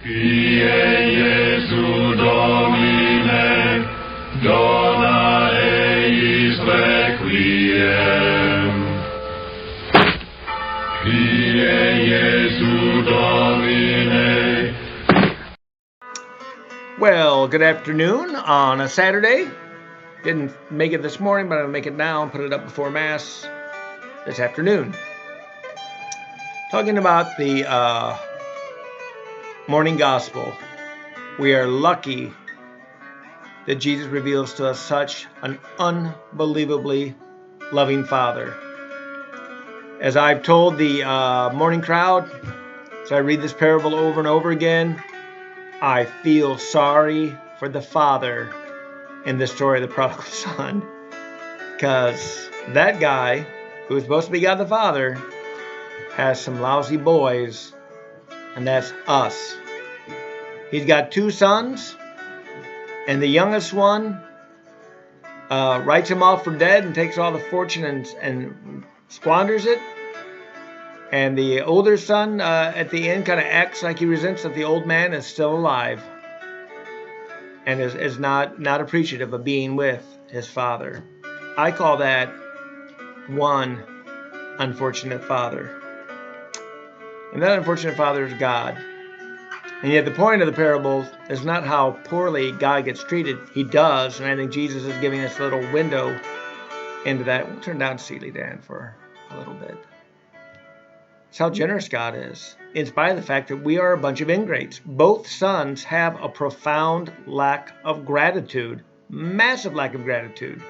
Pie Jesu Domine, dona eis requiem. Pie Jesu Domine. Well, good afternoon on a Saturday. Didn't make it this morning, but I'll make it now and put it up before Mass this afternoon. Talking about the morning gospel. We are lucky that Jesus reveals to us such an unbelievably loving Father. As I've told the morning crowd, as I read this parable over and over again, I feel sorry for the father in the story of the prodigal son, because that guy, who is supposed to be God the Father, has some lousy boys, and that's us. He's got two sons, and the youngest one writes him off for dead and takes all the fortune and squanders it. And the older son at the end kind of acts like he resents that the old man is still alive and is not appreciative of being with his father. I call that one unfortunate father. And that unfortunate father is God. And yet the point of the parable is not how poorly God gets treated. He does, and I think Jesus is giving us a little window into that. We'll turn down Seeley Dan for a little bit. It's how generous God is, in spite of the fact that we are a bunch of ingrates. Both sons have a profound lack of gratitude, massive lack of gratitude.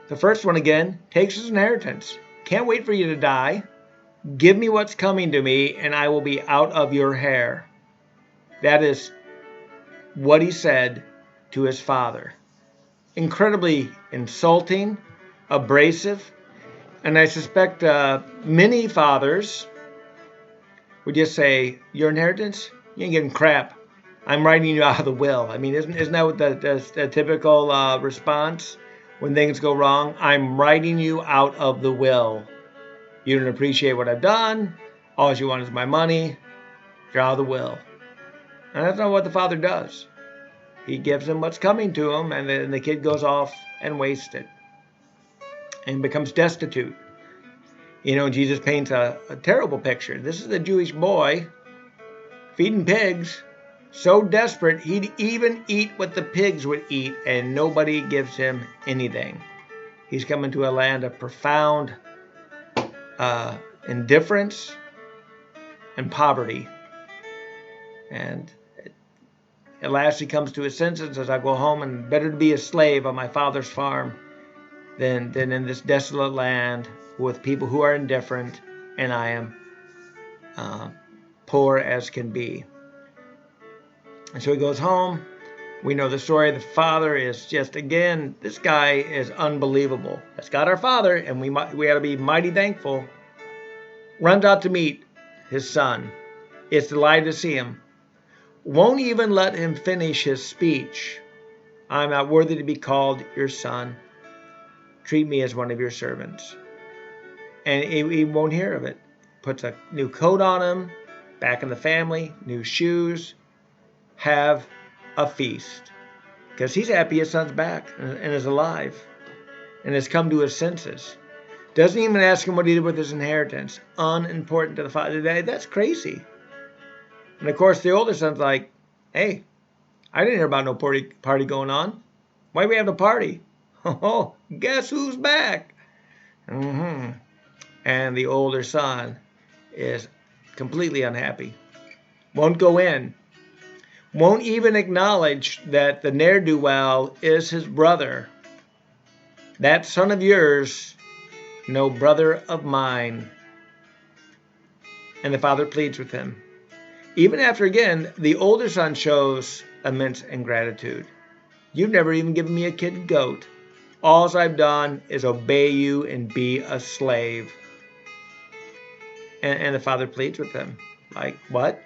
The first one, again, takes his inheritance. Can't wait for you to die. Give me what's coming to me, and I will be out of your hair. That is what he said to his father. Incredibly insulting, abrasive, and I suspect many fathers would just say, your inheritance? You ain't getting crap. I'm writing you out of the will. I mean, isn't that what the typical response when things go wrong? I'm writing you out of the will. You don't appreciate what I've done. All you want is my money. You're out of the will. And that's not what the father does. He gives him what's coming to him, and then the kid goes off and wastes it and becomes destitute. You know, Jesus paints a terrible picture. This is a Jewish boy feeding pigs, so desperate he'd even eat what the pigs would eat, and nobody gives him anything. He's coming to a land of profound indifference and poverty. And at last he comes to his senses and says, I'll go home, and better to be a slave on my father's farm than in this desolate land with people who are indifferent, and I am poor as can be. And so he goes home. We know the story. The father is just, again, this guy is unbelievable. That's God our Father, and we ought to be mighty thankful. Runs out to meet his son. Is delighted to see him. Won't even let him finish his speech. I'm not worthy to be called your son. Treat me as one of your servants. And he won't hear of it. Puts a new coat on him, back in the family, new shoes. Have a feast. Because he's happy his son's back and is alive and has come to his senses. Doesn't even ask him what he did with his inheritance. Unimportant to the father. That's crazy. And of course, the older son's like, hey, I didn't hear about no party going on. Why do we have a party? Oh, guess who's back? And the older son is completely unhappy. Won't go in. Won't even acknowledge that the ne'er-do-well is his brother. That son of yours, no brother of mine. And the father pleads with him. Even after, again, the older son shows immense ingratitude. You've never even given me a kid goat. All I've done is obey you and be a slave. And the father pleads with him. Like, what?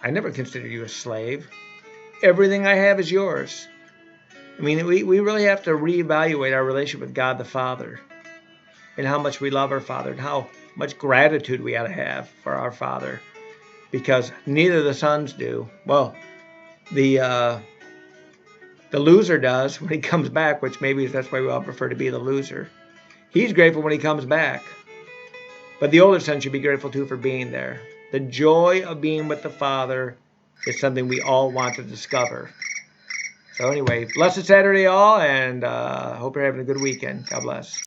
I never considered you a slave. Everything I have is yours. I mean, we really have to reevaluate our relationship with God the Father and how much we love our Father and how much gratitude we ought to have for our Father. because neither of the sons do. Well, the loser does when he comes back, which maybe that's why we all prefer to be the loser. He's grateful when he comes back. But the older son should be grateful too for being there. The joy of being with the Father is something we all want to discover. So anyway, blessed Saturday all, and hope you're having a good weekend. God bless.